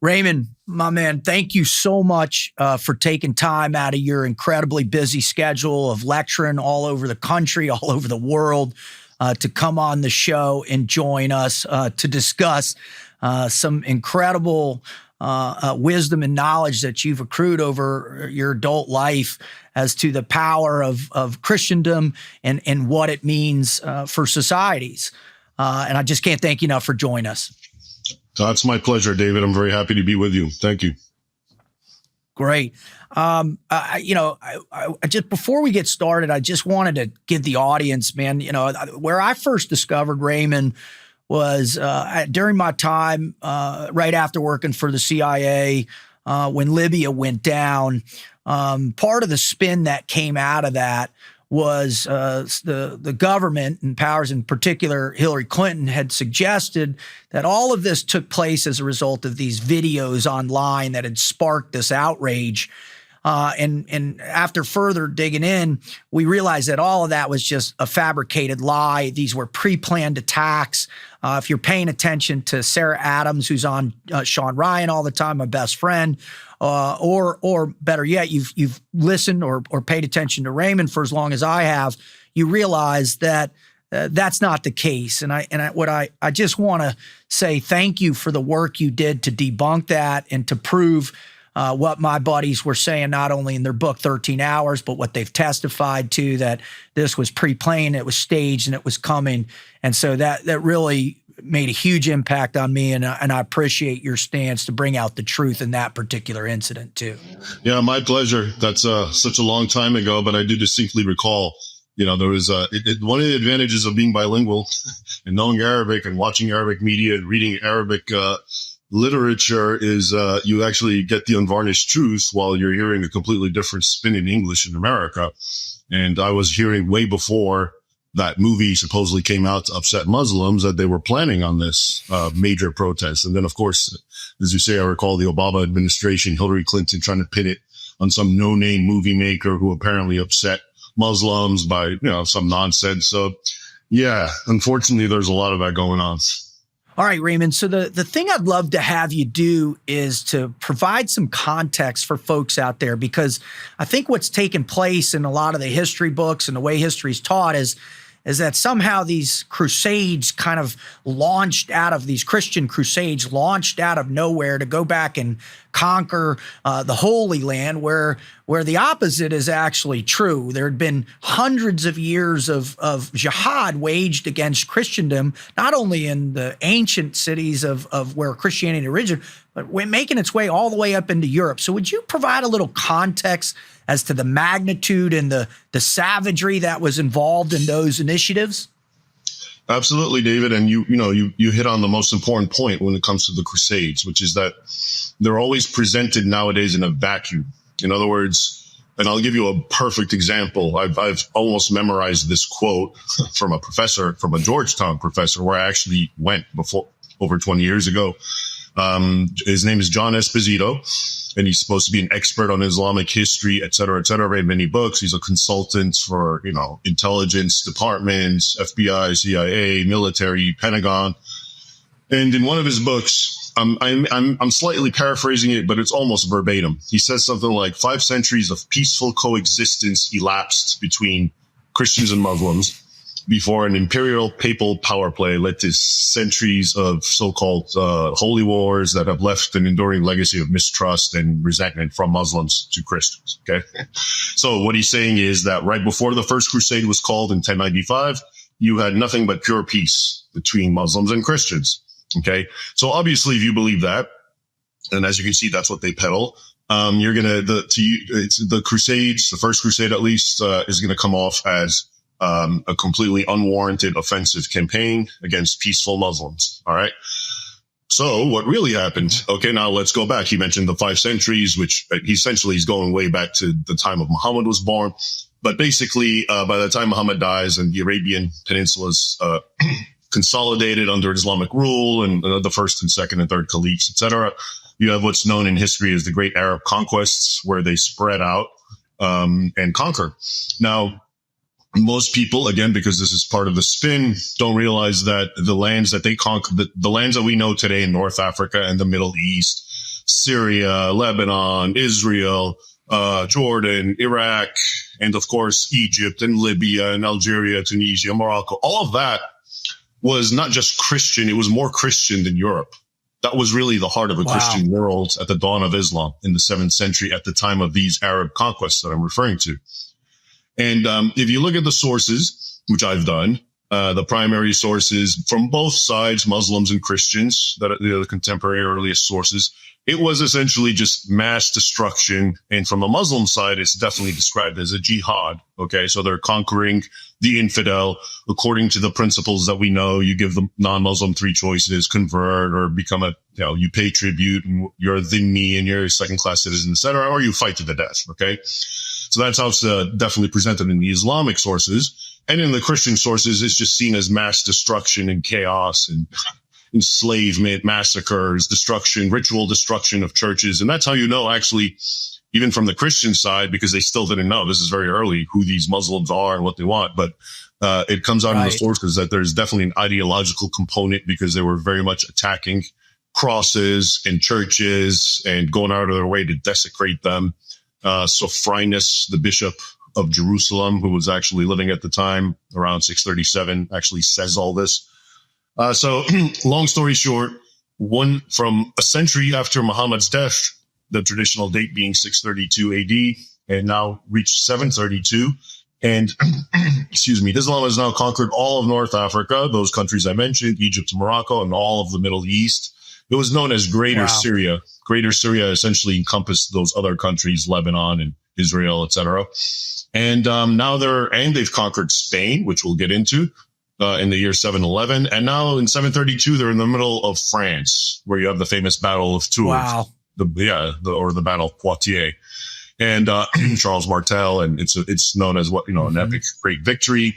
Raymond, my man, thank you so much for taking time out of your incredibly busy schedule of lecturing all over the country, all over the world, to come on the show and join us to discuss some incredible wisdom and knowledge that you've accrued over your adult life as to the power of Christendom and what it means for societies. And I just can't thank you enough for joining us. That's my pleasure, David. I'm very happy to be with you. Thank you. Great. Just before we get started, I just wanted to give the audience, man, where I first discovered Raymond was during my time right after working for the CIA when Libya went down. Part of the spin that came out of that was the government and powers, in particular Hillary Clinton, had suggested that all of this took place as a result of these videos online that had sparked this outrage. And after further digging in, we realized that all of that was just a fabricated lie. These were pre-planned attacks. If you're paying attention to Sarah Adams, who's on Sean Ryan all the time, my best friend, or better yet, you've listened or paid attention to Raymond for as long as I have, you realize that that's not the case. And I just want to say thank you for the work you did to debunk that and to prove what my buddies were saying, not only in their book 13 Hours, but what they've testified to, that this was pre-planned, it was staged, and it was coming. And so that really made a huge impact on me, and I appreciate your stance to bring out the truth in that particular incident too. Yeah, my pleasure. That's such a long time ago, but I do distinctly recall, there was one of the advantages of being bilingual and knowing Arabic and watching Arabic media and reading Arabic literature is you actually get the unvarnished truth while you're hearing a completely different spin in English in America. And I was hearing way before that movie supposedly came out to upset Muslims that they were planning on this major protest. And then, of course, as you say, I recall the Obama administration, Hillary Clinton trying to pin it on some no-name movie maker who apparently upset Muslims by, some nonsense. So, yeah, unfortunately, there's a lot of that going on. All right, Raymond. So the thing I'd love to have you do is to provide some context for folks out there, because I think what's taken place in a lot of the history books and the way history is taught is that somehow these crusades kind of these Christian crusades launched out of nowhere to go back and conquer the Holy Land, where the opposite is actually true. There had been hundreds of years of jihad waged against Christendom, not only in the ancient cities of where Christianity originated, but making its way all the way up into Europe. So would you provide a little context as to the magnitude and the savagery that was involved in those initiatives? Absolutely, David. And you hit on the most important point when it comes to the Crusades, which is that they're always presented nowadays in a vacuum. In other words, and I'll give you a perfect example. I've almost memorized this quote from a Georgetown professor, where I actually went before over 20 years ago. His name is John Esposito, and he's supposed to be an expert on Islamic history, et cetera, read many books. He's a consultant for, intelligence departments, FBI, CIA, military, Pentagon. And in one of his books, I'm slightly paraphrasing it, but it's almost verbatim. He says something like 5 centuries of peaceful coexistence elapsed between Christians and Muslims before an imperial papal power play led to centuries of so-called holy wars that have left an enduring legacy of mistrust and resentment from Muslims to Christians. Okay. So what he's saying is that right before the first crusade was called in 1095, you had nothing but pure peace between Muslims and Christians. Okay. So obviously, if you believe that, and as you can see, that's what they peddle, the Crusades, the first crusade at least, is going to come off as a completely unwarranted offensive campaign against peaceful Muslims. All right. So what really happened? Okay, now let's go back. He mentioned the 5 centuries, which essentially is going way back to the time of Muhammad was born. But basically, by the time Muhammad dies and the Arabian Peninsula is consolidated under Islamic rule, and the first and second and third caliphs, etc., you have what's known in history as the Great Arab Conquests, where they spread out and conquer. Now, most people, again, because this is part of the spin, don't realize that the lands that they conquered, the lands that we know today in North Africa and the Middle East, Syria, Lebanon, Israel, Jordan, Iraq, and of course, Egypt and Libya and Algeria, Tunisia, Morocco. All of that was not just Christian. It was more Christian than Europe. That was really the heart of a Christian world at the dawn of Islam in the 7th century at the time of these Arab conquests that I'm referring to. And if you look at the sources, which I've done, the primary sources from both sides, Muslims and Christians, that are the contemporary earliest sources, it was essentially just mass destruction. And from the Muslim side, it's definitely described as a jihad. Okay. So they're conquering the infidel according to the principles that we know. You give the non-Muslim 3 choices: convert, or become you pay tribute, and you're a dhimmi and you're a second-class citizen, etc., or you fight to the death. Okay. So that's how it's definitely presented in the Islamic sources. And in the Christian sources, it's just seen as mass destruction and chaos and enslavement, massacres, destruction, ritual destruction of churches. And that's how you know, actually, even from the Christian side, because they still didn't know, this is very early, who these Muslims are and what they want. But it comes out in the sources that there's definitely an ideological component, because they were very much attacking crosses and churches and going out of their way to desecrate them. Sophrinus, the bishop of Jerusalem, who was actually living at the time around 637, actually says all this. So long story short, from a century after Muhammad's death, the traditional date being 632 AD, and now reached 732. And Islam has now conquered all of North Africa, those countries I mentioned, Egypt, Morocco, and all of the Middle East. It was known as Greater Syria. Greater Syria essentially encompassed those other countries, Lebanon and Israel, etc. And now they've conquered Spain, which we'll get into in the year 711. And now in 732, they're in the middle of France, where you have the famous Battle of Tours. Wow. The Battle of Poitiers. And Charles Martel, and it's known as an epic great victory.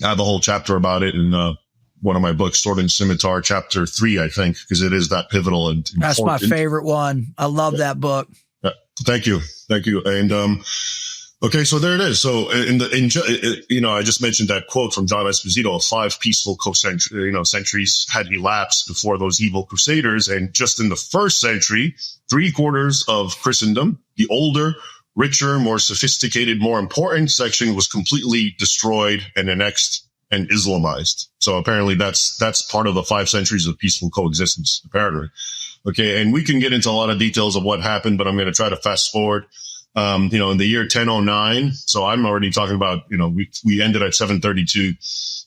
I have a whole chapter about it in one of my books, Sword and Scimitar, chapter 3, I think, because it is that pivotal and important. That's my favorite one. I love that book. Thank you. And okay, so there it is. So I just mentioned that quote from John Esposito: 5 peaceful centuries had elapsed before those evil crusaders, and just in the 1st century, 3/4 of Christendom, the older, richer, more sophisticated, more important section, was completely destroyed and annexed and Islamized. So apparently that's part of the 5 centuries of peaceful coexistence, apparently. Okay. And we can get into a lot of details of what happened, but I'm going to try to fast forward. In the year 1009. So I'm already talking about, we ended at 732.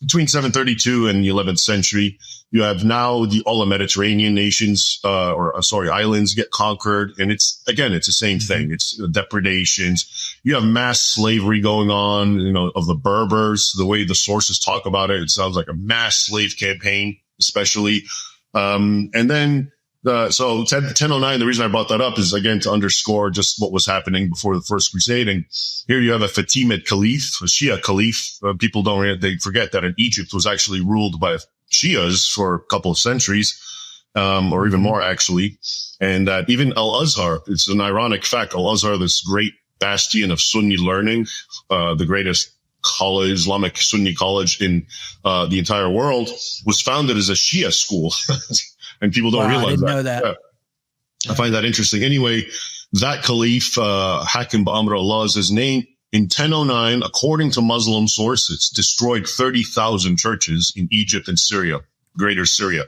Between 732 and the 11th century, you have now all the Mediterranean nations, islands get conquered. And it's the same thing. It's depredations. You have mass slavery going on, of the Berbers. The way the sources talk about it, it sounds like a mass slave campaign, especially. And then, so 1009, the reason I brought that up is, again, to underscore just what was happening before the First Crusade. And here you have a Fatimid Caliph, a Shia Caliph. People they forget that in Egypt was actually ruled by Shias for a couple of centuries, or even more, actually. And that even Al-Azhar, it's an ironic fact, Al-Azhar, this great bastion of Sunni learning, the greatest Islamic Sunni college in the entire world, was founded as a Shia school. And people don't realize that. I didn't know that. Yeah. I find that interesting. Anyway, that Caliph, Hakim Ba'amr Allah is his name, in 1009, according to Muslim sources, destroyed 30,000 churches in Egypt and Syria, Greater Syria,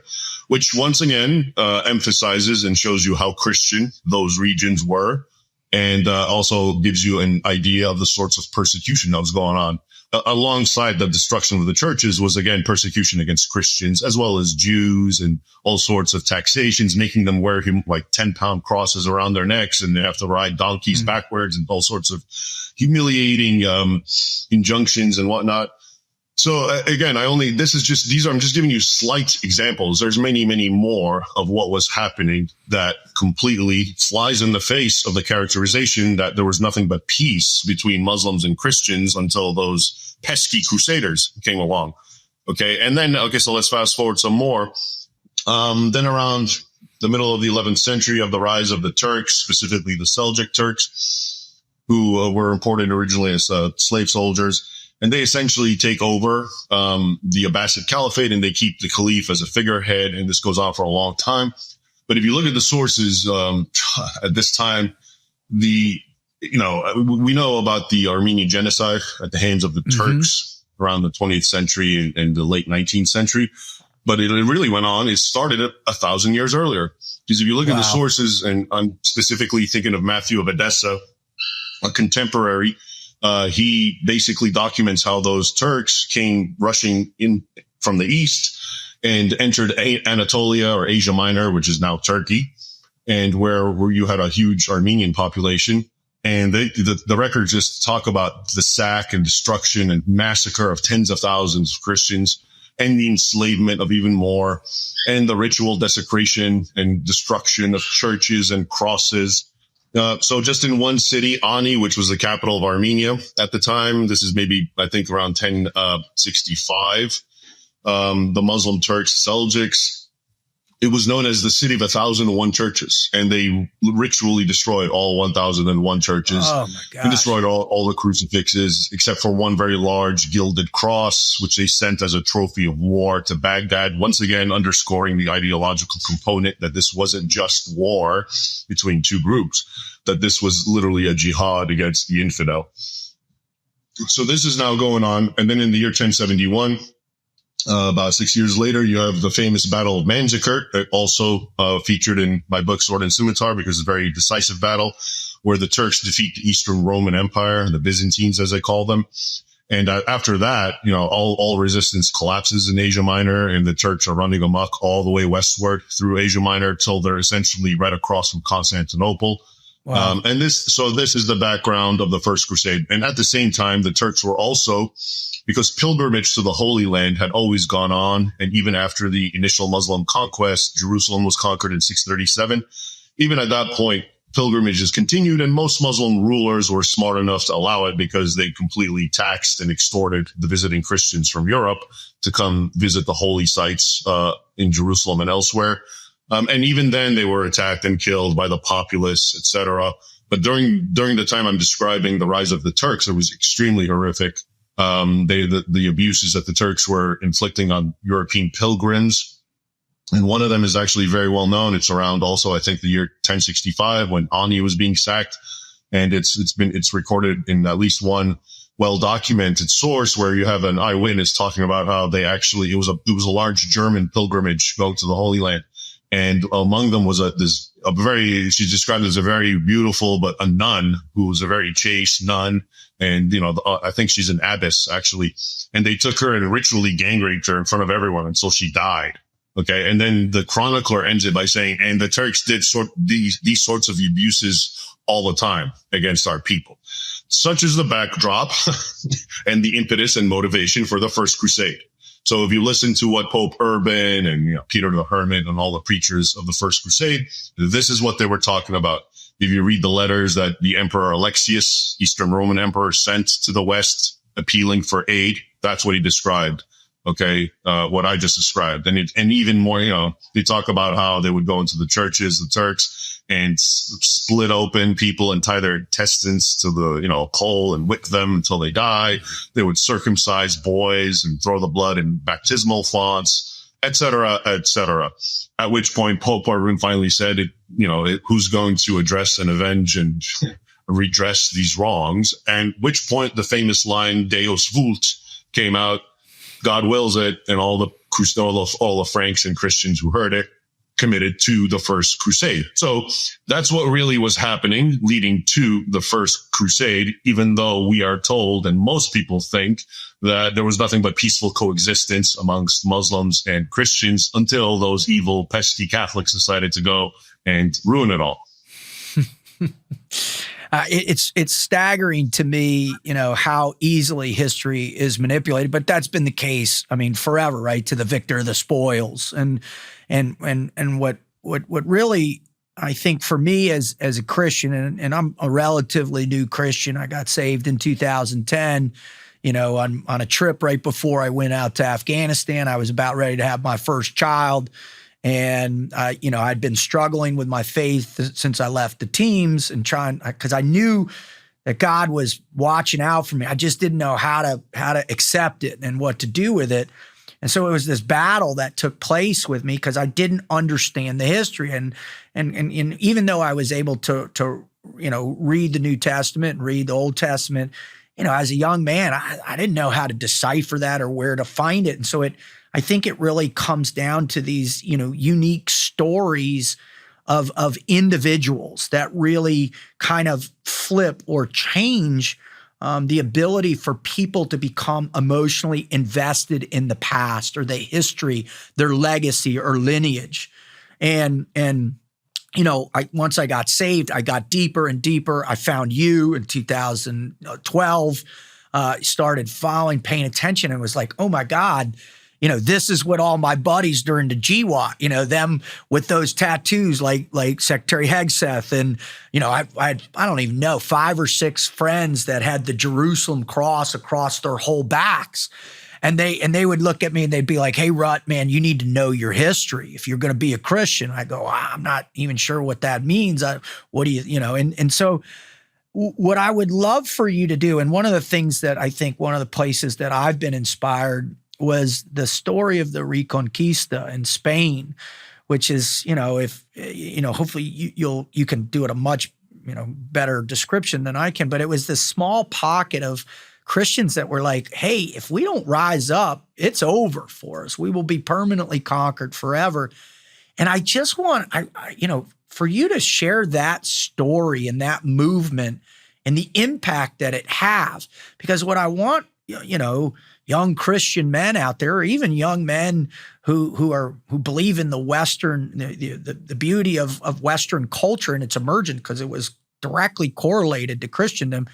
which once again emphasizes and shows you how Christian those regions were, and also gives you an idea of the sorts of persecution that was going on. Alongside the destruction of the churches was, again, persecution against Christians, as well as Jews, and all sorts of taxations, making them wear 10-pound crosses around their necks, and they have to ride donkeys backwards, and all sorts of humiliating injunctions and whatnot. So again, I'm just giving you slight examples. There's many, many more of what was happening that completely flies in the face of the characterization that there was nothing but peace between Muslims and Christians until those pesky crusaders came along. Okay. And then, so let's fast forward some more. Then around the middle of the 11th century, of the rise of the Turks, specifically the Seljuk Turks, who were imported originally as slave soldiers. And they essentially take over the Abbasid Caliphate, and they keep the Caliph as a figurehead. And this goes on for a long time. But if you look at the sources, at this time, we know about the Armenian genocide at the hands of the Turks around the 20th century and the late 19th century. But it really went on. It started 1,000 years earlier. Because if you look at the sources, and I'm specifically thinking of Matthew of Edessa, a contemporary, he basically documents how those Turks came rushing in from the east and entered Anatolia or Asia Minor, which is now Turkey, and where you had a huge Armenian population. And the records just talk about the sack and destruction and massacre of tens of thousands of Christians, and the enslavement of even more, and the ritual desecration and destruction of churches and crosses. So just in one city, Ani, which was the capital of Armenia at the time, this is maybe, I think, around 1065, the Muslim Turks, Seljuks, it was known as the city of 1,001 churches, and they ritually destroyed all 1,001 churches. Oh my God! And destroyed all the crucifixes except for one very large gilded cross, which they sent as a trophy of war to Baghdad. Once again, underscoring the ideological component that this wasn't just war between two groups, that this was literally a jihad against the infidel. So this is now going on, and then in the year 1071. About 6 years later, you have the famous Battle of Manzikert, also featured in my book Sword and Scimitar, because it's a very decisive battle where the Turks defeat the Eastern Roman Empire, the Byzantines, as they call them. And after that, all resistance collapses in Asia Minor, and the Turks are running amok all the way westward through Asia Minor till they're essentially right across from Constantinople. Wow. And this is the background of the First Crusade. And at the same time, the Turks were also, because pilgrimage to the Holy Land had always gone on, and even after the initial Muslim conquest, Jerusalem was conquered in 637. Even at that point, pilgrimages continued, and most Muslim rulers were smart enough to allow it because they completely taxed and extorted the visiting Christians from Europe to come visit the holy sites in Jerusalem and elsewhere. And even then, they were attacked and killed by the populace, etc. But during the time I'm describing the rise of the Turks, it was extremely horrific. The abuses that the Turks were inflicting on European pilgrims. And one of them is actually very well known. It's around also, I think, the year 1065 when Ani was being sacked. And it's recorded in at least one well-documented source where you have an eyewitness talking about how it was a large German pilgrimage going to the Holy Land. And among them was she's described as a very beautiful, but a nun who was a very chaste nun. And, I think she's an abbess, actually. And they took her and ritually gang raped her in front of everyone until she died. Okay. And then the chronicler ends it by saying, and the Turks did these sorts of abuses all the time against our people. Such is the backdrop and the impetus and motivation for the First Crusade. So if you listen to what Pope Urban and Peter the Hermit and all the preachers of the First Crusade, this is what they were talking about. If you read the letters that the Emperor Alexius, Eastern Roman Emperor, sent to the West appealing for aid, that's what he described. Okay, what I just described. And even more, they talk about how they would go into the churches, the Turks, and split open people and tie their intestines to the, coal and whip them until they die. They would circumcise boys and throw the blood in baptismal fonts, et cetera, et cetera. At which point Pope Urban finally said, who's going to address and avenge and redress these wrongs? And which point the famous line, Deus vult, came out. God wills it, and all the Franks and Christians who heard it committed to the First Crusade. So that's what really was happening, leading to the First Crusade, even though we are told, and most people think, that there was nothing but peaceful coexistence amongst Muslims and Christians until those evil, pesky Catholics decided to go and ruin it all. It's staggering to me, how easily history is manipulated, but that's been the case, forever, right? To the victor, the spoils. And what really, I think for me as a Christian, and I'm a relatively new Christian, I got saved in 2010, on a trip right before I went out to Afghanistan. I was about ready to have my first child. And, I'd been struggling with my faith since I left the teams and because I knew that God was watching out for me. I just didn't know how to accept it and what to do with it. And so it was this battle that took place with me because I didn't understand the history. And even though I was able to read the New Testament and read the Old Testament, as a young man, I didn't know how to decipher that or where to find it. And so I think it really comes down to these, unique stories of individuals that really kind of flip or change the ability for people to become emotionally invested in the past or the history, their legacy or lineage. And once I got saved, I got deeper and deeper. I found you in 2012, started following, paying attention, and was like, oh my God, this is what all my buddies during the GWAT, them with those tattoos like Secretary Hegseth. And, I don't even know, 5 or 6 friends that had the Jerusalem cross across their whole backs. And they would look at me and they'd be like, hey, Rut, man, you need to know your history if you're going to be a Christian. I go, I'm not even sure what that means. What do you, and so what I would love for you to do, and one of the things that I think one of the places that I've been inspired was the story of the Reconquista in Spain, which is, hopefully you can do it a much, better description than I can, but it was this small pocket of Christians that were like, hey, if we don't rise up, it's over for us. We will be permanently conquered forever. And I just want, for you to share that story and that movement and the impact that it has, because what I want, young Christian men out there, or even young men who believe in the Western, the beauty of Western culture and its emergence, because it was directly correlated to Christendom,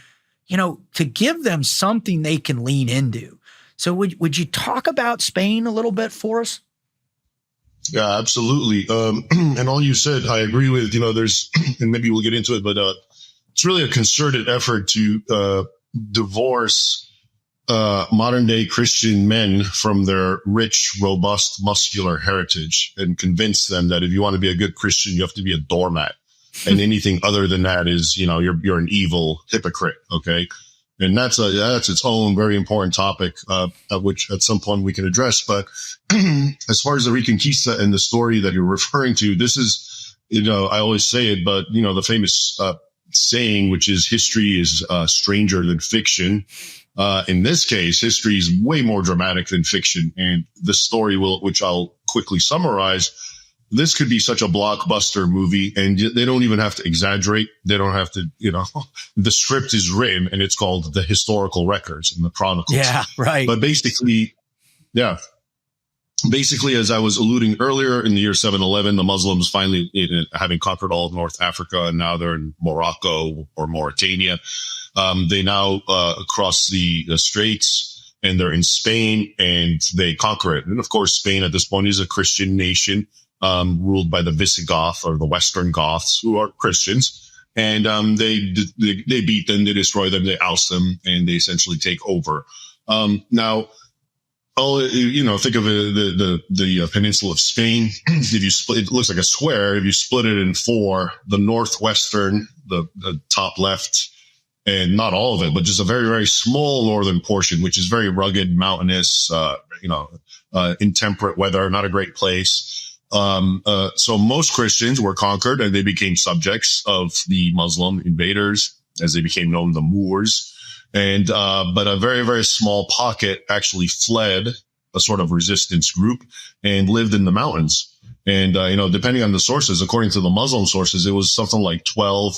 to give them something they can lean into. So would you talk about Spain a little bit for us? Yeah, absolutely. And all you said, I agree with. There's, and maybe we'll get into it, but it's really a concerted effort to divorce modern day Christian men from their rich, robust, muscular heritage and convince them that if you want to be a good Christian, you have to be a doormat. And anything other than that is, you're an evil hypocrite. Okay. And that's its own very important topic, which at some point we can address. But as far as the Reconquista and the story that you're referring to, this is, I always say it, but the famous, saying, which is history is, stranger than fiction. In this case, history is way more dramatic than fiction. And the story which I'll quickly summarize, this could be such a blockbuster movie, and they don't even have to exaggerate. They don't have to, the script is written and it's called the historical records and the chronicles. Yeah, right. But basically, as I was alluding earlier, in the year 711, the Muslims finally, having conquered all of North Africa, and now they're in Morocco or Mauritania. They now cross the straits, and they're in Spain, and they conquer it. And of course, Spain at this point is a Christian nation, ruled by the Visigoth, or the Western Goths, who are Christians. And they beat them, they destroy them, they oust them, and they essentially take over. Now, think of the peninsula of Spain. If you split, it looks like a square. If you split it in 4, the northwestern, the top left, and not all of it, but just a very, very small northern portion, which is very rugged, mountainous, intemperate weather, not a great place. So most Christians were conquered, and they became subjects of the Muslim invaders, as they became known, the Moors. And, but a very, very small pocket actually fled, a sort of resistance group, and lived in the mountains. And, depending on the sources, according to the Muslim sources, it was something like 12,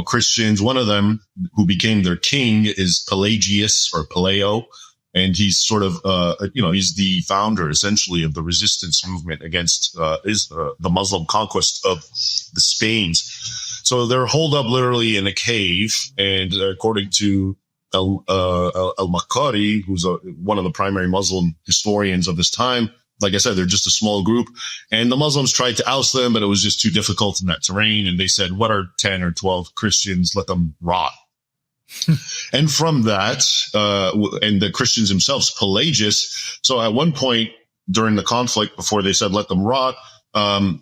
Christians. One of them, who became their king, is Pelagius, or Peleo. And he's sort of, he's the founder, essentially, of the resistance movement against the Muslim conquest of the Spains. So they're holed up literally in a cave. And according to al-Makari, who's one of the primary Muslim historians of this time, like I said, they're just a small group. And the Muslims tried to oust them, but it was just too difficult in that terrain. And they said, what are 10 or 12 Christians? Let them rot. And from that, and the Christians themselves, Pelagius. So at one point during the conflict, before they said, let them rot,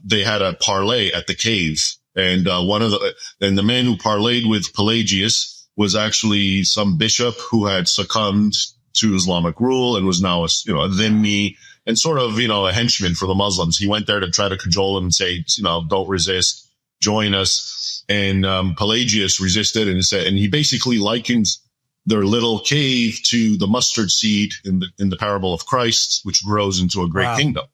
they had a parley at the cave. And the man who parlayed with Pelagius was actually some bishop who had succumbed to Islamic rule and was now a dhimmi and sort of, a henchman for the Muslims. He went there to try to cajole them and say, don't resist, join us. And Pelagius resisted and he basically likens their little cave to the mustard seed in the parable of Christ, which grows into a great kingdom.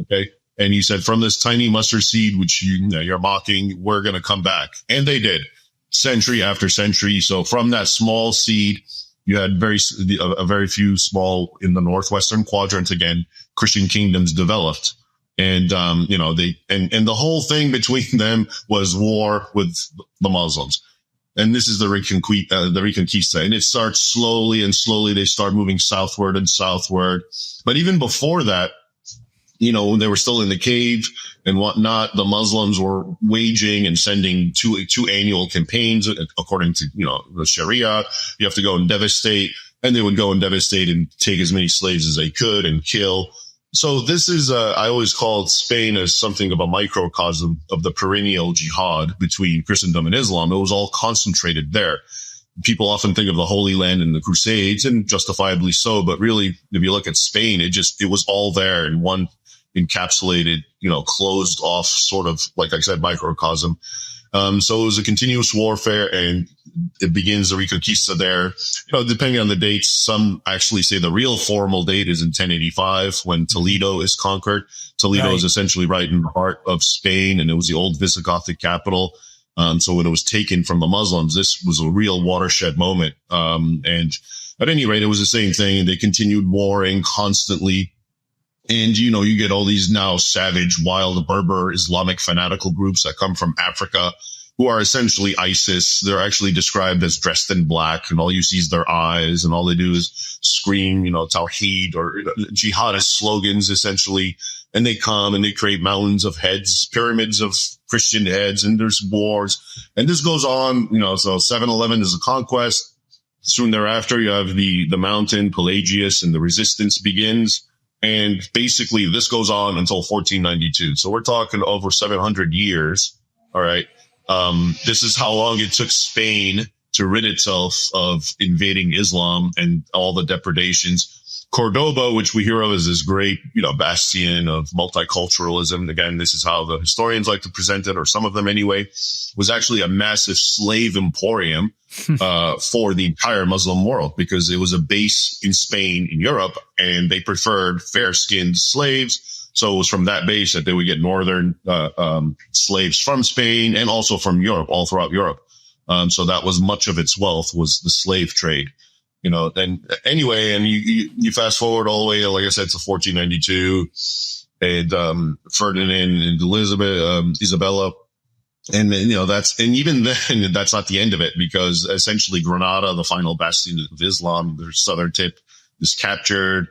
Okay. And he said, from this tiny mustard seed, which you're mocking, we're going to come back. And they did, century after century. So from that small seed, you had a very few small in the northwestern quadrant. Again, Christian kingdoms developed. And, and the whole thing between them was war with the Muslims. And this is the Reconquista. And it starts slowly and slowly. They start moving southward and southward. But even before that, when they were still in the cave and whatnot, the Muslims were waging and sending two annual campaigns according to, the Sharia. You have to go and devastate, and they would go and devastate and take as many slaves as they could and kill. So this is, I always called Spain as something of a microcosm of the perennial jihad between Christendom and Islam. It was all concentrated there. People often think of the Holy Land and the Crusades, and justifiably so. But really, if you look at Spain, it was all there in one encapsulated, closed off sort of, like I said, microcosm. So it was a continuous warfare, and it begins the Reconquista there. Depending on the dates, some actually say the real formal date is in 1085 when Toledo is conquered. Toledo is essentially right in the heart of Spain, and it was the old Visigothic capital. So when it was taken from the Muslims, this was a real watershed moment. And at any rate, it was the same thing. They continued warring constantly. And, you get all these now savage, wild Berber Islamic fanatical groups that come from Africa who are essentially ISIS. They're actually described as dressed in black, and all you see is their eyes, and all they do is scream, Tawheed or jihadist slogans, essentially. And they come and they create mountains of heads, pyramids of Christian heads, and there's wars. And this goes on, so 711 is a conquest. Soon thereafter, you have the mountain, Pelagius, and the resistance begins. And basically this goes on until 1492. So we're talking over 700 years. All right. This is how long it took Spain to rid itself of invading Islam and all the depredations. Cordoba, which we hear of as this great, bastion of multiculturalism. Again, this is how the historians like to present it, or some of them anyway, was actually a massive slave emporium, for the entire Muslim world, because it was a base in Spain, in Europe, and they preferred fair-skinned slaves. So it was from that base that they would get northern, slaves from Spain and also from Europe, all throughout Europe. So that was much of its wealth, was the slave trade. Then anyway, and you fast forward all the way, like I said, to 1492, and Ferdinand and Isabella, and even then, that's not the end of it, because essentially Granada, the final bastion of Islam, their southern tip, is captured.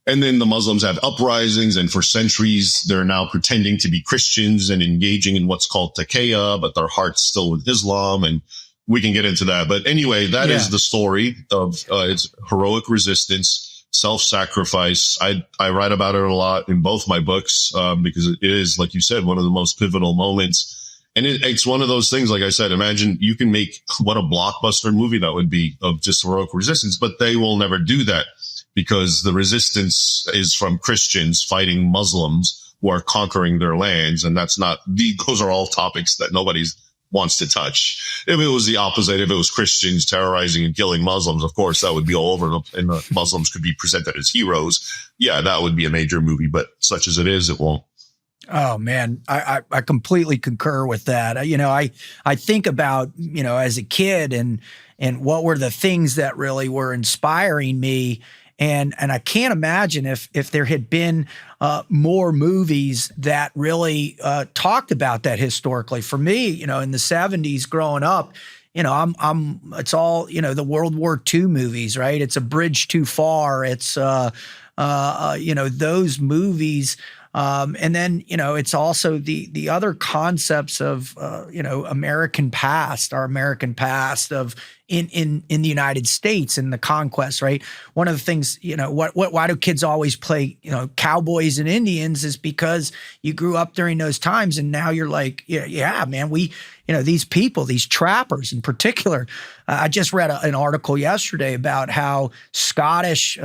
And then the Muslims have uprisings, and for centuries, they're now pretending to be Christians and engaging in what's called taqiyya, but their heart's still with Islam, and we can get into that. But anyway, that is the story of its heroic resistance, self-sacrifice. I write about it a lot in both my books, because it is, like you said, one of the most pivotal moments. And it's one of those things, like I said, imagine you can make what a blockbuster movie that would be of just heroic resistance, but they will never do that, because the resistance is from Christians fighting Muslims who are conquering their lands. And those are all topics that nobody's wants to touch. If it was the opposite, if it was Christians terrorizing and killing Muslims, of course, that would be all over, and the Muslims could be presented as heroes. Yeah, that would be a major movie, but such as it is, it won't. Oh man, I completely concur with that. I think about, as a kid and what were the things that really were inspiring me. And I can't imagine if there had been more movies that really talked about that historically. For me, in the 70s growing up, it's all, the World War II movies, right? It's A Bridge Too Far. It's, those movies. And then, it's also the other concepts of, American past, our American past of in the United States and the conquest, right? One of the things, why do kids always play, cowboys and Indians is because you grew up during those times. And now you're like, yeah, man, these people, these trappers in particular. I just read an article yesterday about how Scottish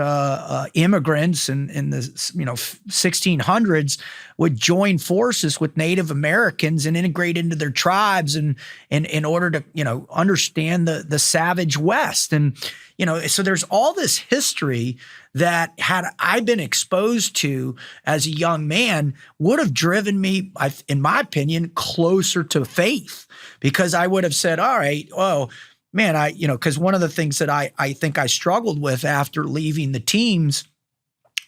immigrants in the 1600s would join forces with Native Americans and integrate into their tribes and in order to understand the savage West. And so there's all this history that, had I been exposed to as a young man, would have driven me, in my opinion, closer to faith, because I would have said, all right, oh man, because one of the things that I think I struggled with after leaving the teams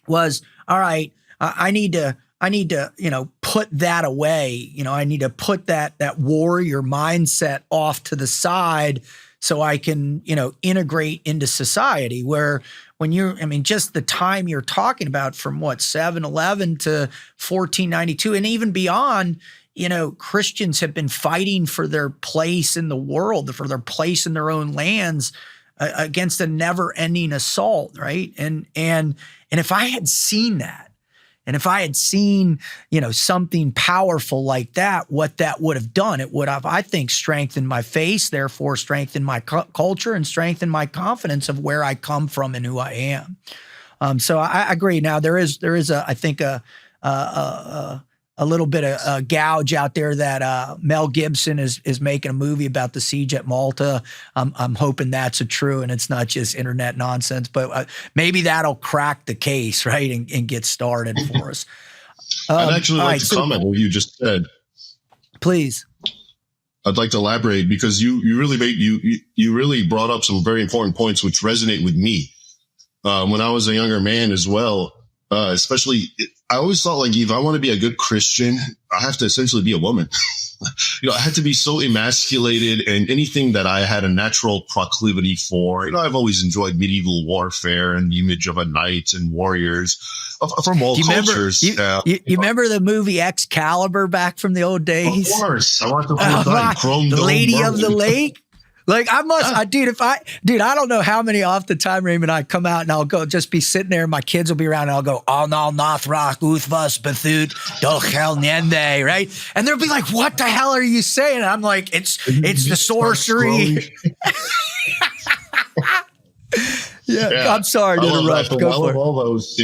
was, all right, I need to, put that away. I need to put that warrior mindset off to the side so I can, integrate into society. Where when just the time you're talking about from 711 to 1492 and even beyond, Christians have been fighting for their place in the world, for their place in their own lands against a never-ending assault, right? And if I had seen that, and if I had seen, something powerful like that, what that would have done, it would have, I think, strengthened my faith, therefore strengthened my culture and strengthened my confidence of where I come from and who I am. So I agree. Now there is I think a little bit of a gouge out there that Mel Gibson is making a movie about the siege at Malta. I'm hoping that's true and it's not just internet nonsense, but maybe that'll crack the case, right, and get started for us. I'd actually like to comment on what you just said. Please. I'd like to elaborate, because you really brought up some very important points which resonate with me. When I was a younger man as well, especially, I always thought, like, if I want to be a good Christian, I have to essentially be a woman. I had to be so emasculated, and anything that I had a natural proclivity for. I've always enjoyed medieval warfare and the image of a knight and warriors from all cultures. You remember the movie Excalibur back from the old days? Of course. I want the whole time. The Lady of the Lake. Like I don't know how many off the time, Raymond, I come out and I'll go just be sitting there and my kids will be around and I'll go, Al Nathrak Uthvas Bethut Dochel Nende, right? And they'll be like, what the hell are you saying? And I'm like, it's the sorcery. Yeah, I'm sorry to interrupt. Go for it. All those,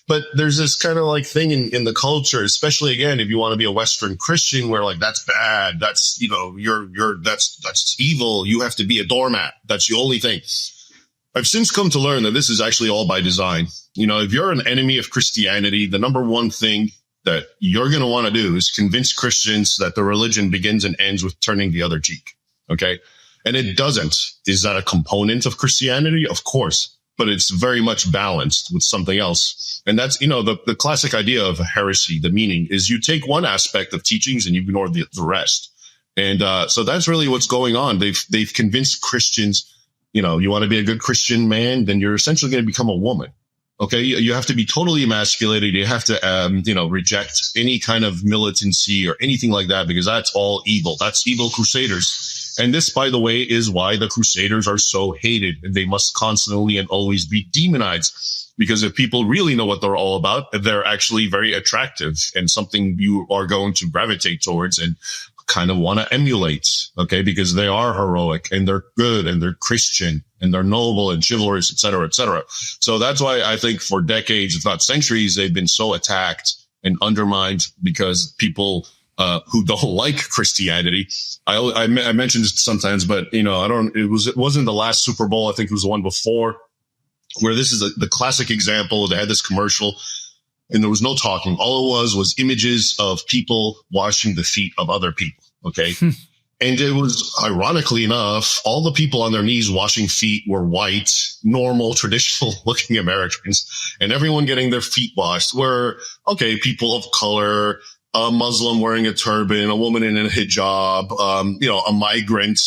but there's this kind of like thing in the culture, especially again, if you want to be a Western Christian, where like that's bad, that's that's evil. You have to be a doormat. That's the only thing. I've since come to learn that this is actually all by design. If you're an enemy of Christianity, the number one thing that you're going to want to do is convince Christians that the religion begins and ends with turning the other cheek. Okay. And it doesn't. Is that a component of Christianity? Of course, but it's very much balanced with something else. And that's, the classic idea of a heresy, the meaning is you take one aspect of teachings and you ignore the rest. And, so that's really what's going on. They've convinced Christians, you want to be a good Christian man, then you're essentially going to become a woman. Okay. You have to be totally emasculated. You have to, reject any kind of militancy or anything like that, because that's all evil. That's evil crusaders. And this, by the way, is why the Crusaders are so hated, and they must constantly and always be demonized. Because if people really know what they're all about, they're actually very attractive and something you are going to gravitate towards and kind of want to emulate. Okay. Because they are heroic and they're good and they're Christian and they're noble and chivalrous, et cetera, et cetera. So that's why I think for decades, if not centuries, they've been so attacked and undermined, because people who don't like Christianity. I mentioned this sometimes, but it wasn't the last Super Bowl. I think it was the one before, where this is the classic example. They had this commercial and there was no talking. All it was images of people washing the feet of other people. Okay. And it was, ironically enough, all the people on their knees washing feet were white, normal, traditional looking Americans, and everyone getting their feet washed were, okay, people of color, a Muslim wearing a turban, a woman in a hijab, a migrant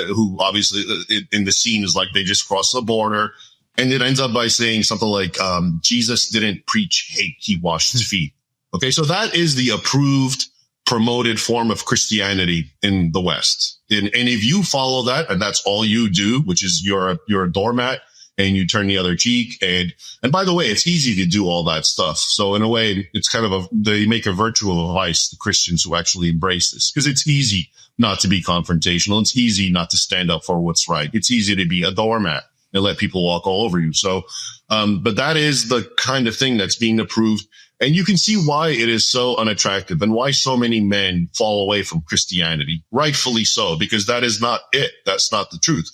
who obviously in the scene is like they just crossed the border. And it ends up by saying something like, Jesus didn't preach hate, he washed his feet. Okay. So that is the approved, promoted form of Christianity in the West. And if you follow that and that's all you do, which is you're a doormat, and you turn the other cheek. And by the way, it's easy to do all that stuff. So in a way, it's kind of they make a virtual vice, the Christians who actually embrace this, because it's easy not to be confrontational. It's easy not to stand up for what's right. It's easy to be a doormat and let people walk all over you. So, but that is the kind of thing that's being approved. And you can see why it is so unattractive and why so many men fall away from Christianity, rightfully so, because that is not it. That's not the truth.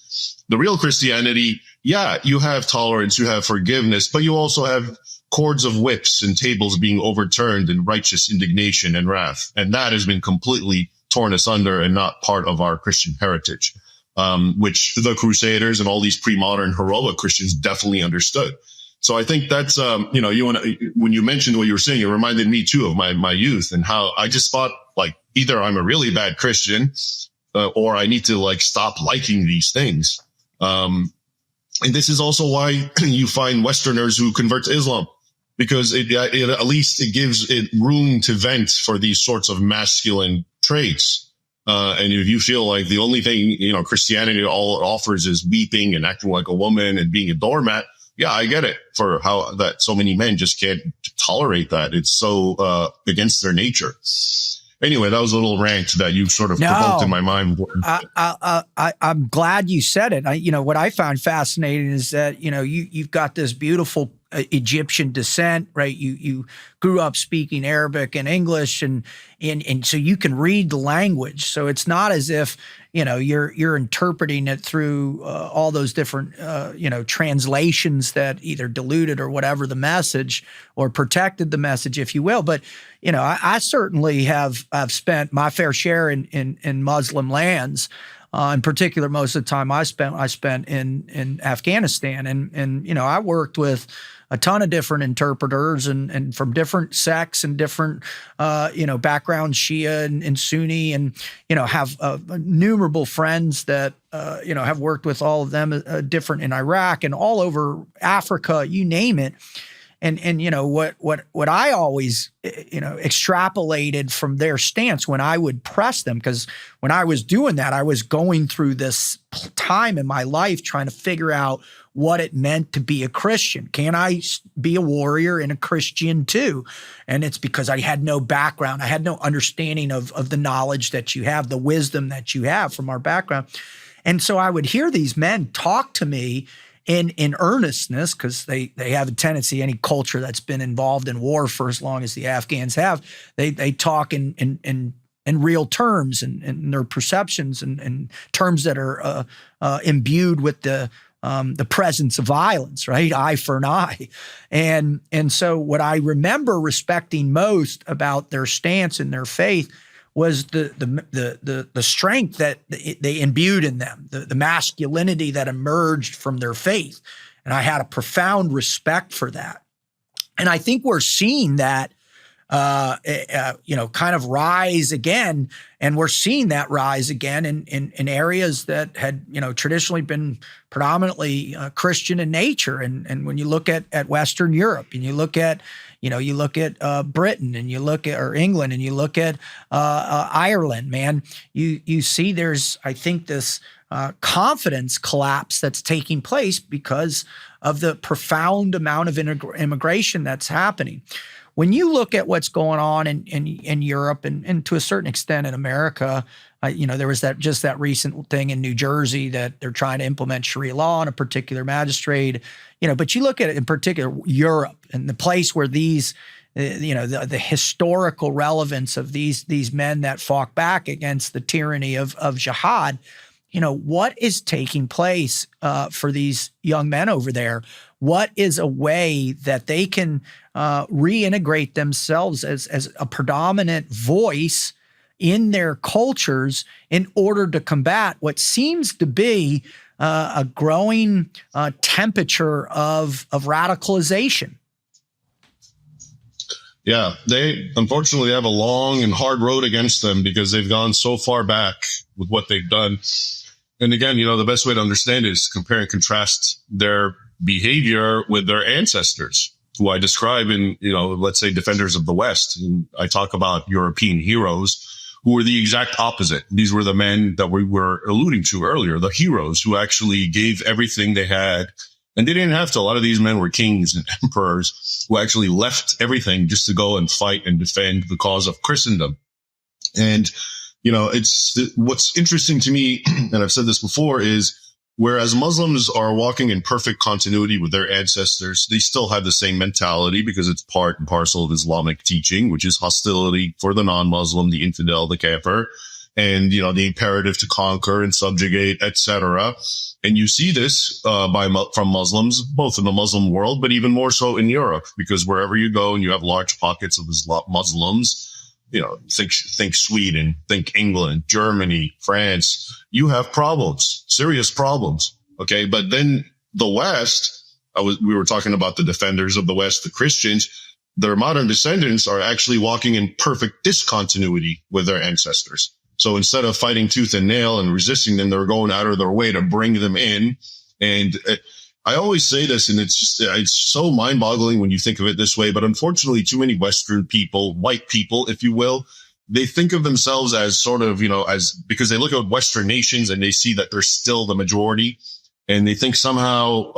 The real Christianity, yeah, you have tolerance, you have forgiveness, but you also have cords of whips and tables being overturned and righteous indignation and wrath. And that has been completely torn asunder and not part of our Christian heritage, which the Crusaders and all these pre-modern heroic Christians definitely understood. So I think that's, when you mentioned what you were saying, it reminded me too of my youth and how I just thought like either I'm a really bad Christian or I need to like stop liking these things. And this is also why you find Westerners who convert to Islam, because it at least it gives it room to vent for these sorts of masculine traits. And if you feel like the only thing, Christianity all it offers is weeping and acting like a woman and being a doormat, yeah, I get it for how that so many men just can't tolerate that. It's so against their nature. Anyway, that was a little rant that you sort of provoked in my mind. I'm glad you said it. What I found fascinating is that, you've got this beautiful Egyptian descent, right? You grew up speaking Arabic and English and so you can read the language. So it's not as if, you're interpreting it through all those different, translations that either diluted or whatever the message or protected the message, if you will. But, I certainly have spent my fair share in Muslim lands. In particular, most of the time I spent in Afghanistan, and I worked with a ton of different interpreters and from different sects and different backgrounds, Shia and Sunni, and have innumerable friends that have worked with all of them different in Iraq and all over Africa, you name it. And what I always extrapolated from their stance when I would press them, because when I was doing that, I was going through this time in my life trying to figure out what it meant to be a Christian. Can I be a warrior and a Christian too? And it's because I had no background. I had no understanding of the knowledge that you have, the wisdom that you have from our background. And so I would hear these men talk to me in earnestness, because they have a tendency, any culture that's been involved in war for as long as the Afghans have, they talk in real terms and their perceptions and terms that are imbued with the presence of violence, right? Eye for an eye. And so what I remember respecting most about their stance and their faith was the strength that they imbued in them, the masculinity that emerged from their faith. And I had a profound respect for that. And I think we're seeing that, kind of rise again. And we're seeing that rise again in areas that had, traditionally been predominantly Christian in nature. And when you look at Western Europe and you look at Britain and you look at, or England, and you look at Ireland, man, you see there's, I think, this confidence collapse that's taking place because of the profound amount of immigration that's happening. When you look at what's going on in Europe and to a certain extent in America, there was that recent thing in New Jersey that they're trying to implement Sharia law on a particular magistrate, but you look at it in particular, Europe and the place where these, the historical relevance of these men that fought back against the tyranny of jihad, what is taking place for these young men over there? What is a way that they can reintegrate themselves as a predominant voice in their cultures in order to combat what seems to be a growing temperature of radicalization? Yeah, they unfortunately have a long and hard road against them because they've gone so far back with what they've done. And again, the best way to understand it is compare and contrast their behavior with their ancestors, who I describe in, let's say, Defenders of the West. And I talk about European heroes who were the exact opposite. These were the men that we were alluding to earlier, the heroes who actually gave everything they had And they didn't have to. A lot of these men were kings and emperors who actually left everything just to go and fight and defend the cause of Christendom. And, it's what's interesting to me, and I've said this before, is whereas Muslims are walking in perfect continuity with their ancestors, they still have the same mentality because it's part and parcel of Islamic teaching, which is hostility for the non-Muslim, the infidel, the kafir, and, the imperative to conquer and subjugate, etc. And you see this from Muslims, both in the Muslim world, but even more so in Europe, because wherever you go and you have large pockets of Muslims, think Sweden, think England, Germany, France, you have problems, serious problems. Okay. But then the West, we were talking about the defenders of the West, the Christians, their modern descendants are actually walking in perfect discontinuity with their ancestors. So instead of fighting tooth and nail and resisting them, they're going out of their way to bring them in. And I always say this, and it's so mind-boggling when you think of it this way, but unfortunately too many Western people, white people, if you will, they think of themselves as sort of, because they look at Western nations and they see that they're still the majority, and they think somehow,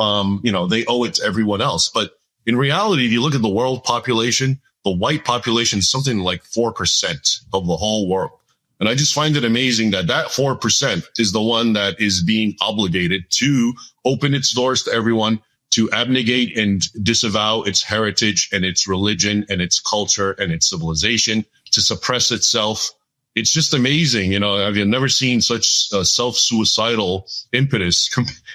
they owe it to everyone else. But in reality, if you look at the world population, the white population is something like 4% of the whole world. And I just find it amazing that 4% is the one that is being obligated to open its doors to everyone, to abnegate and disavow its heritage and its religion and its culture and its civilization, to suppress itself. It's just amazing. I've never seen such a self-suicidal impetus.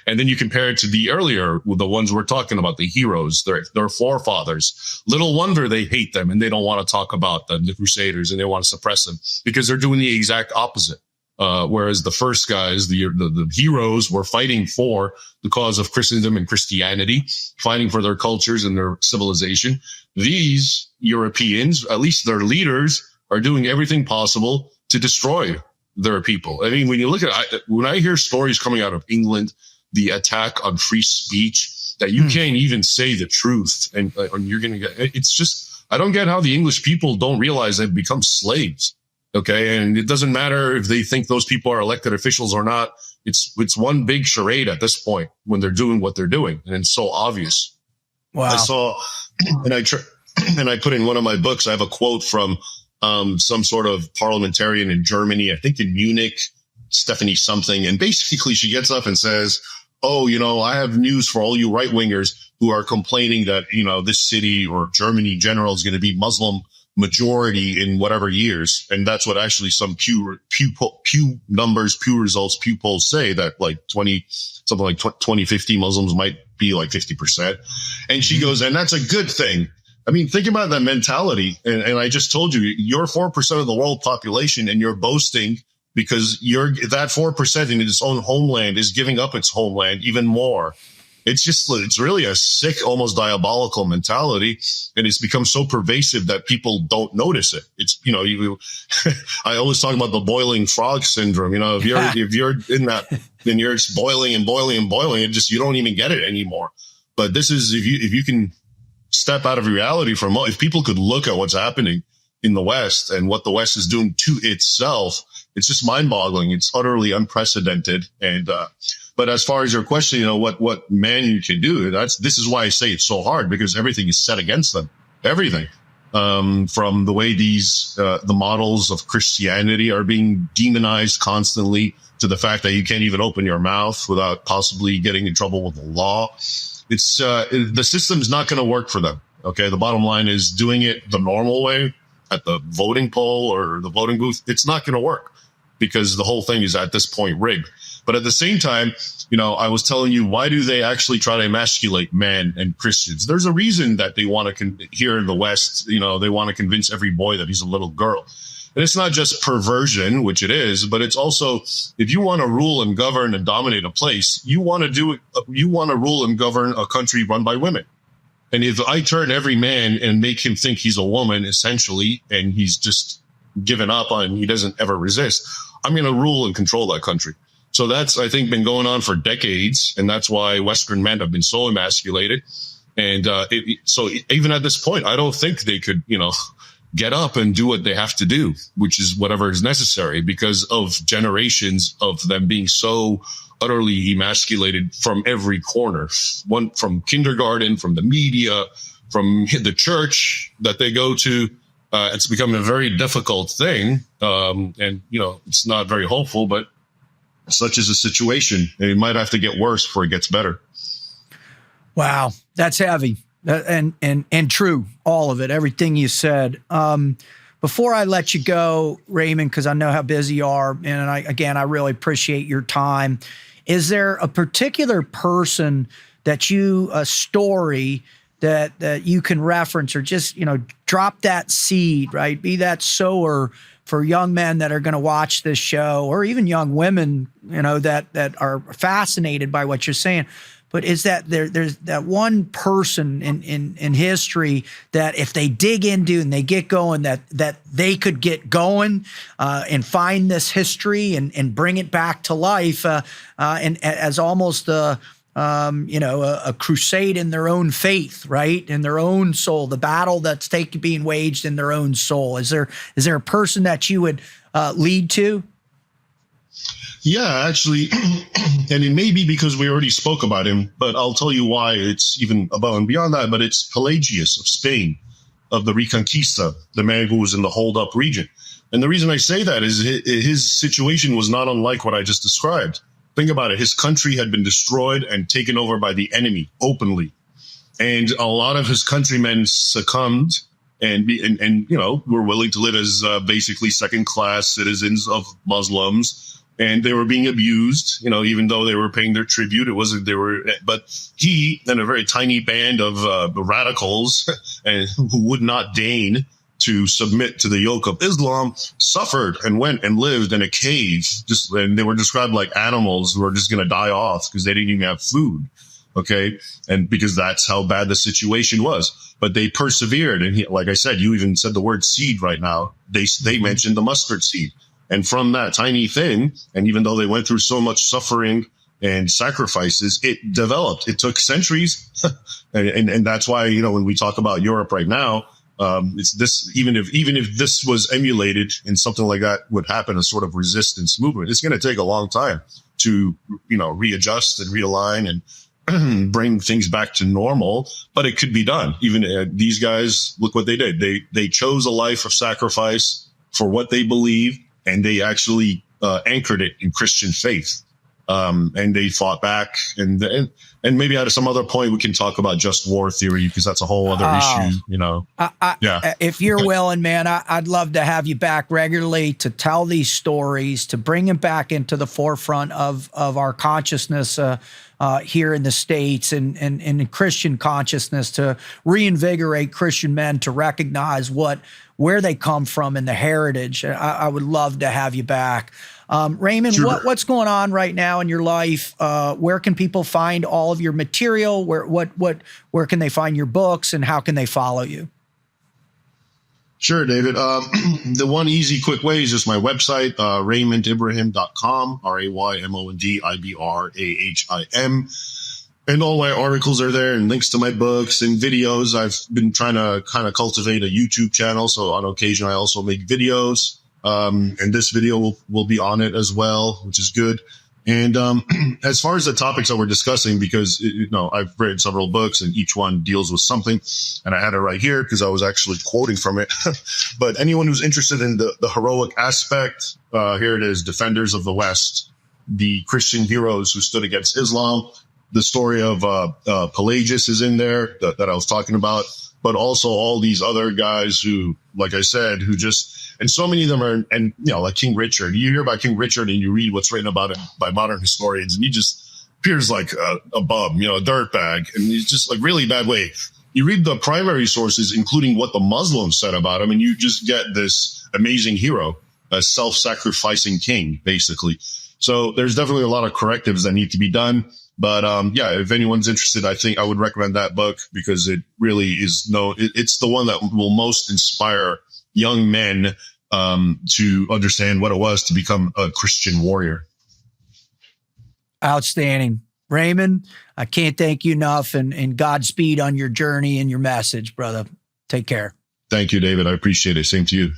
And then you compare it to the ones we're talking about, the heroes, their forefathers. Little wonder they hate them and they don't want to talk about them, the Crusaders, and they want to suppress them because they're doing the exact opposite. Whereas the first guys, the heroes, were fighting for the cause of Christendom and Christianity, fighting for their cultures and their civilization. These Europeans, at least their leaders, are doing everything possible to destroy their people. I mean, when I hear stories coming out of England, the attack on free speech, that you can't even say the truth, and you're going to get, it's just, I don't get how the English people don't realize they've become slaves. Okay. And it doesn't matter if they think those people are elected officials or not. It's one big charade at this point when they're doing what they're doing. And it's so obvious. Wow. I saw, and I put in one of my books, I have a quote from some sort of parliamentarian in Germany, I think in Munich, Stephanie something. And basically she gets up and says, oh, I have news for all you right wingers who are complaining that, this city or Germany in general is going to be Muslim majority in whatever years. And that's what actually some Pew results, Pew polls say, that like 2050 Muslims might be like 50%. And she goes, and that's a good thing. I mean, think about that mentality. And I just told you, you're 4% of the world population and you're boasting because that 4% in its own homeland is giving up its homeland even more. It's really a sick, almost diabolical mentality. And it's become so pervasive that people don't notice it. It's, I always talk about the boiling frog syndrome. If you're in that, then you're just boiling and boiling and boiling. You don't even get it anymore. But this is, if you can step out of reality if people could look at what's happening in the West and what the West is doing to itself, it's just mind-boggling. It's utterly unprecedented. And, but as far as your question, what man you can do, this is why I say it's so hard, because everything is set against them. Everything. From the way the models of Christianity are being demonized constantly, to the fact that you can't even open your mouth without possibly getting in trouble with the law. It's, the system's not going to work for them. Okay. The bottom line is, doing it the normal way at the voting poll or the voting booth, it's not going to work, because the whole thing is at this point rigged. But at the same time, I was telling you, why do they actually try to emasculate men and Christians? There's a reason that they want to, here in the West, they want to convince every boy that he's a little girl. And it's not just perversion, which it is, but it's also, if you want to rule and govern and dominate a place, you want to rule and govern a country run by women. And if I turn every man and make him think he's a woman, essentially, and he's just given up on, he doesn't ever resist, I'm going to rule and control that country. So that's, I think, been going on for decades. And that's why Western men have been so emasculated. And so even at this point, I don't think they could, get up and do what they have to do, which is whatever is necessary because of generations of them being so utterly emasculated from every corner, one from kindergarten, from the media, from the church that they go to. It's become a very difficult thing. And, it's not very hopeful, but such is the situation. And it might have to get worse before it gets better. Wow. That's heavy and true. All of it, everything you said. Before I let you go, Raymond, because I know how busy you are, and I really appreciate your time. Is there a particular person a story that you can reference or just, drop that seed, right? Be that sower for young men that are going to watch this show or even young women, that are fascinated by what you're saying. But is that there's that one person in history that if they dig into and they get going, that they could get going and find this history and bring it back to life and as almost a crusade in their own faith, right? In their own soul, the battle that's being waged in their own soul. Is there a person that you would lead to? Yeah, actually, and it may be because we already spoke about him, but I'll tell you why it's even above and beyond that. But it's Pelagius of Spain, of the Reconquista, the man who was in the hold-up region. And the reason I say that is his situation was not unlike what I just described. Think about it. His country had been destroyed and taken over by the enemy openly. And a lot of his countrymen succumbed and were willing to live as basically second-class citizens of Muslims. And they were being abused, even though they were paying their tribute. But he and a very tiny band of radicals and who would not deign to submit to the yoke of Islam suffered and went and lived in a cave. And they were described like animals who were just going to die off because they didn't even have food. Okay. And because that's how bad the situation was, but they persevered. And like I said, you even said the word seed right now. They mentioned the mustard seed. And from that tiny thing, and even though they went through so much suffering and sacrifices, it developed. It took centuries. and that's why, when we talk about Europe right now, it's this, even if this was emulated and something like that would happen, a sort of resistance movement, it's going to take a long time to, readjust and realign and bring things back to normal, but it could be done. Even these guys, look what they did. They chose a life of sacrifice for what they believe. And they actually anchored it in Christian faith, and they fought back. And maybe at some other point we can talk about just war theory because that's a whole other issue. Yeah. If you're willing, man, I'd love to have you back regularly to tell these stories, to bring them back into the forefront of our consciousness here in the States and in Christian consciousness, to reinvigorate Christian men to recognize where they come from and the heritage. I would love to have you back. Raymond, sure. What's going on right now in your life? Where can people find all of your material? Where can they find your books and how can they follow you? Sure, David. The one easy, quick way is just my website, RaymondIbrahim.com, RaymondIbrahim. And all my articles are there and links to my books and videos. I've been trying to kind of cultivate a YouTube channel. So on occasion, I also make videos. And this video will be on it as well, which is good. And as far as the topics that we're discussing, because, I've read several books and each one deals with something. And I had it right here because I was actually quoting from it. But anyone who's interested in the heroic aspect, here it is, Defenders of the West, the Christian heroes who stood against Islam. The story of Pelagius is in there that I was talking about, but also all these other guys who, like I said, and so many of them are, and like King Richard. You hear about King Richard and you read what's written about him by modern historians, and he just appears like a bum, a dirtbag, and he's just like really bad way. You read the primary sources, including what the Muslims said about him, and you just get this amazing hero, a self-sacrificing king, basically. So there's definitely a lot of correctives that need to be done. But if anyone's interested, I think I would recommend that book because it really is it's the one that will most inspire young men to understand what it was to become a Christian warrior. Outstanding. Raymond, I can't thank you enough, and Godspeed on your journey and your message, brother. Take care. Thank you, David. I appreciate it. Same to you.